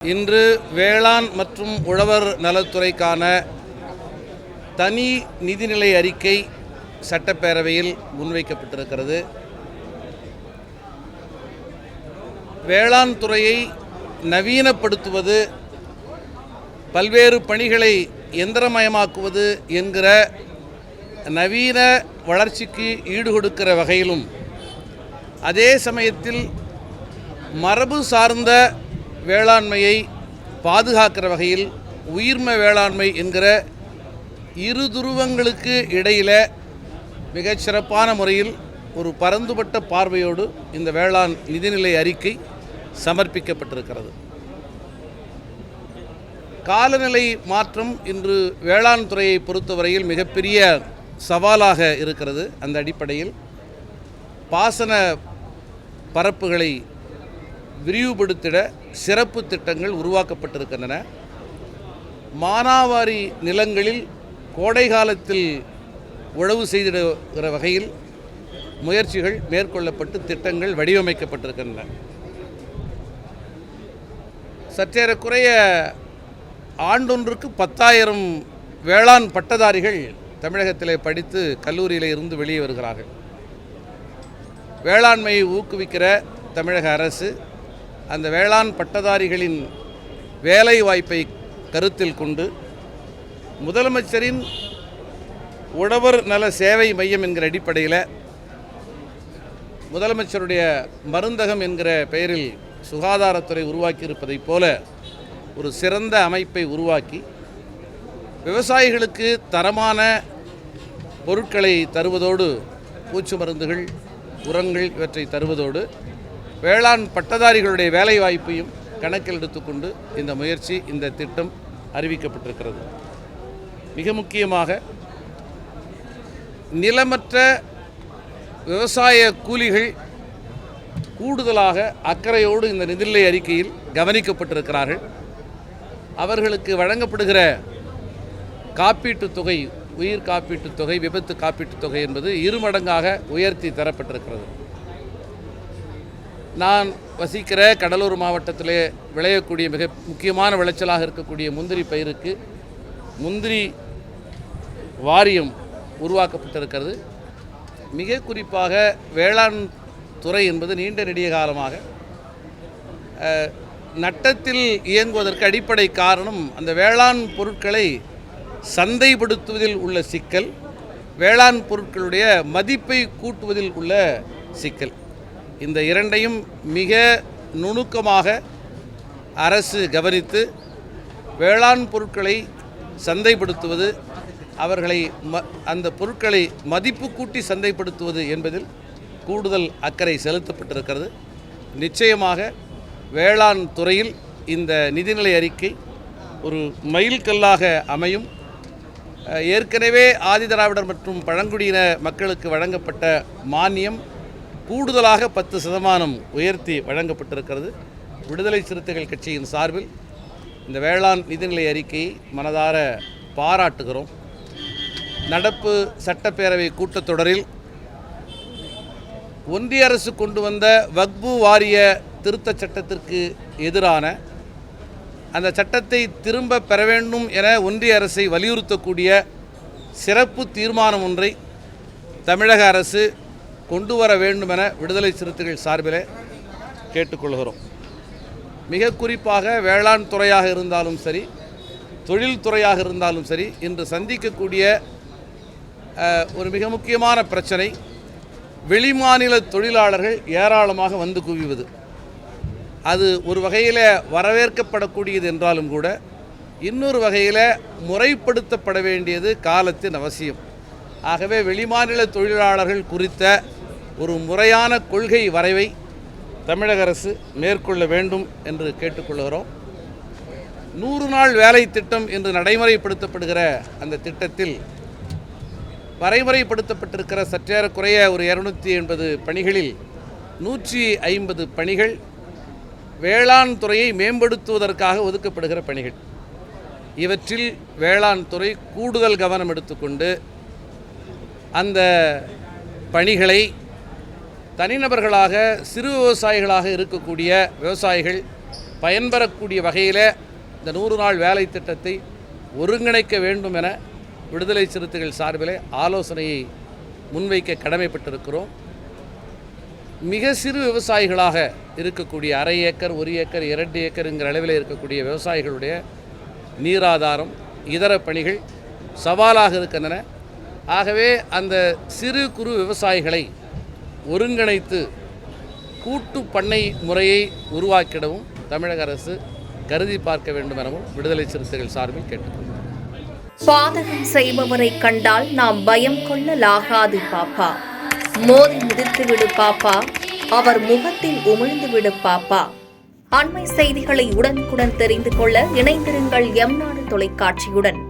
இன்று வேளாண் மற்றும் உழவர் நலத்துறைக்கான தனி நிதிநிலை அறிக்கை சட்டப்பேரவையில் முன்வைக்கப்பட்டிருக்கிறது. வேளாண் துறையை நவீனப்படுத்துவது, பல்வேறு பணிகளை எந்திரமயமாக்குவது என்கிற நவீன வளர்ச்சிக்கு ஈடுகொடுக்கிற வகையிலும், அதே சமயத்தில் மரபு சார்ந்த வேளாண்மையை பாதுகாக்கிற வகையில் உயிர்ம வேளாண்மை என்கிற இரு துருவங்களுக்கு இடையில் மிகச்சிறப்பான முறையில் ஒரு பரந்துபட்ட பார்வையோடு இந்த வேளாண் நிதிநிலை அறிக்கை சமர்ப்பிக்கப்பட்டிருக்கிறது. காலநிலை மாற்றம் இன்று வேளாண் துறையை பொறுத்தவரையில் மிகப்பெரிய சவாலாக இருக்கிறது. அந்த அடிப்படையில் பாசன பரப்புகளை விரிவுபடுத்திட சிறப்பு திட்டங்கள் உருவாக்கப்பட்டிருக்கின்றன. மானாவாரி நிலங்களில் கோடை காலத்தில் உழவு செய்திடுகிற வகையில் முயற்சிகள் மேற்கொள்ளப்பட்டு திட்டங்கள் வடிவமைக்கப்பட்டிருக்கின்றன. சற்றேறக்குறைய ஆண்டொன்றுக்கு 10,000 வேளாண் பட்டதாரிகள் தமிழகத்திலே படித்து கல்லூரியில் இருந்து வெளியே வருகிறார்கள். வேளாண்மையை ஊக்குவிக்கிற தமிழக அரசு அந்த வேளாண் பட்டதாரிகளின் வேலை வாய்ப்பை கருத்தில் கொண்டு முதலமைச்சரின் உழவர் நல சேவை மையம் என்கிற அடிப்படையில் முதலமைச்சருடைய மருந்தகம் என்கிற பெயரில் சுகாதாரத்துறை உருவாக்கியிருப்பதைப் போல ஒரு சிறந்த அமைப்பை உருவாக்கி விவசாயிகளுக்கு தரமான பொருட்களை தருவதோடு, பூச்சி மருந்துகள், உரங்கள் இவற்றை தருவதோடு வேளாண் பட்டதாரிகளுடைய வேலை வாய்ப்பையும் கணக்கில் எடுத்துக்கொண்டு இந்த முயற்சி, இந்த திட்டம் அறிவிக்கப்பட்டிருக்கிறது. மிக முக்கியமாக நிலமற்ற விவசாய கூலிகள் கூடுதலாக அக்கறையோடு இந்த நிதிநிலை அறிக்கையில் கவனிக்கப்பட்டிருக்கிறார்கள். அவர்களுக்கு வழங்கப்படுகிற காப்பீட்டுத் தொகை, உயிர் காப்பீட்டுத் தொகை, விபத்து காப்பீட்டுத் தொகை என்பது 2 மடங்காக உயர்த்தி தரப்பட்டிருக்கிறது. நான் வசிக்கிற கடலூர் மாவட்டத்திலே விளையக்கூடிய மிக முக்கியமான விளைச்சலாக இருக்கக்கூடிய முந்திரி பயிருக்கு முந்திரி வாரியம் உருவாக்கப்பட்டிருக்கிறது. மிக குறிப்பாக வேளாண் துறை என்பது நீண்ட நெடிய காலமாக நட்டத்தில் இயங்குவதற்கு அடிப்படை காரணம் அந்த வேளாண் பொருட்களை சந்தைப்படுத்துவதில் உள்ள சிக்கல், வேளாண் பொருட்களுடைய மதிப்பை கூட்டுவதில் உள்ள சிக்கல். இந்த இரண்டையும் மிக நுணுக்கமாக அரசு கவனித்து வேளாண் பொருட்களை சந்தைப்படுத்துவது, அவர்களை அந்த பொருட்களை மதிப்பு கூட்டி சந்தைப்படுத்துவது என்பதில் கூடுதல் அக்கறை செலுத்தப்பட்டிருக்கிறது. நிச்சயமாக வேளாண் துறையில் இந்த நிதிநிலை அறிக்கை ஒரு மைல்கல்லாக அமையும். ஏற்கனவே ஆதிதிராவிடர் மற்றும் பழங்குடியின மக்களுக்கு வழங்கப்பட்ட மானியம் கூடுதலாக 10% உயர்த்தி வழங்கப்பட்டிருக்கிறது. விடுதலை சிறுத்தைகள் கட்சியின் சார்பில் இந்த வேளாண் நிதிநிலை அறிக்கையை மனதார பாராட்டுகிறோம். நடப்பு சட்டப்பேரவை கூட்டத்தொடரில் ஒன்றிய அரசு கொண்டு வந்த வக்பு வாரிய திருத்தச் சட்டத்திற்கு எதிரான அந்த சட்டத்தை திரும்ப பெற வேண்டும் என ஒன்றிய அரசை வலியுறுத்தக்கூடிய சிறப்பு தீர்மானம் ஒன்றை தமிழக அரசு கொண்டு வர வேண்டும் என விடுதலை சிறுத்தைகள் சார்பில் கேட்டுக்கொள்கிறோம். மிக குறிப்பாக வேளாண் துறையாக இருந்தாலும் சரி, தொழில்துறையாக இருந்தாலும் சரி, இன்று சந்திக்கக்கூடிய ஒரு மிக முக்கியமான பிரச்சனை வெளிமாநில தொழிலாளர்கள் ஏராளமாக வந்து குவிவது. அது ஒரு வகையில் வரவேற்கப்படக்கூடியது என்றாலும் கூட இன்னொரு வகையில் முறைப்படுத்தப்பட வேண்டியது காலத்தின் அவசியம். ஆகவே வெளிமாநில தொழிலாளர்கள் குறித்த ஒரு முறையான கொள்கை வரைவை தமிழக அரசு மேற்கொள்ள வேண்டும் என்று கேட்டுக்கொள்கிறோம். 100 நாள் வேலை திட்டம் என்று நடைமுறைப்படுத்தப்படுகிற அந்த திட்டத்தில் வரைமுறைப்படுத்தப்பட்டிருக்கிற சற்றேறக்குறைய ஒரு 280 பணிகளில் 150 பணிகள் வேளாண் துறையை மேம்படுத்துவதற்காக ஒதுக்கப்படுகிற பணிகள். இவற்றில் வேளாண் துறை கூடுதல் கவனம் எடுத்துக்கொண்டு அந்த பணிகளை தனிநபர்களாக சிறு விவசாயிகளாக இருக்கக்கூடிய விவசாயிகள் பயன்பெறக்கூடிய வகையில் இந்த 100 நாள் வேலை திட்டத்தை ஒருங்கிணைக்க வேண்டும் என விடுதலை சிறுத்தைகள் சார்பிலே ஆலோசனையை முன்வைக்க கடமைப்பட்டிருக்கிறோம். மிக சிறு விவசாயிகளாக இருக்கக்கூடிய 1/2 ஏக்கர் 1 ஏக்கர் 2 ஏக்கருங்கிற அளவில் இருக்கக்கூடிய விவசாயிகளுடைய நீராதாரம் இதர பணிகள் சவாலாக இருக்கின்றன. ஆகவே அந்த சிறு குறு விவசாயிகளை ஒருங்கிணைத்து கூட்டு பண்ணை முறையை உருவாக்கிடவும் தமிழக அரசு கருதி பார்க்க வேண்டும் எனவும் விடுதலை சிறுத்தைகள் சார்பில் கேட்டுக்கொள்கிறோம். பாதகம் செய்பவரை கண்டால் நாம் பயம் கொள்ளலாகாது பாப்பா. மோதி மிதித்துவிடு பாப்பா, அவர் முகத்தில் உமிழ்ந்துவிடு பாப்பா. அண்மை செய்திகளை உடனுக்குடன் தெரிந்து கொள்ள இணைந்திருங்கள் எம் நாடு தொலைக்காட்சியுடன்.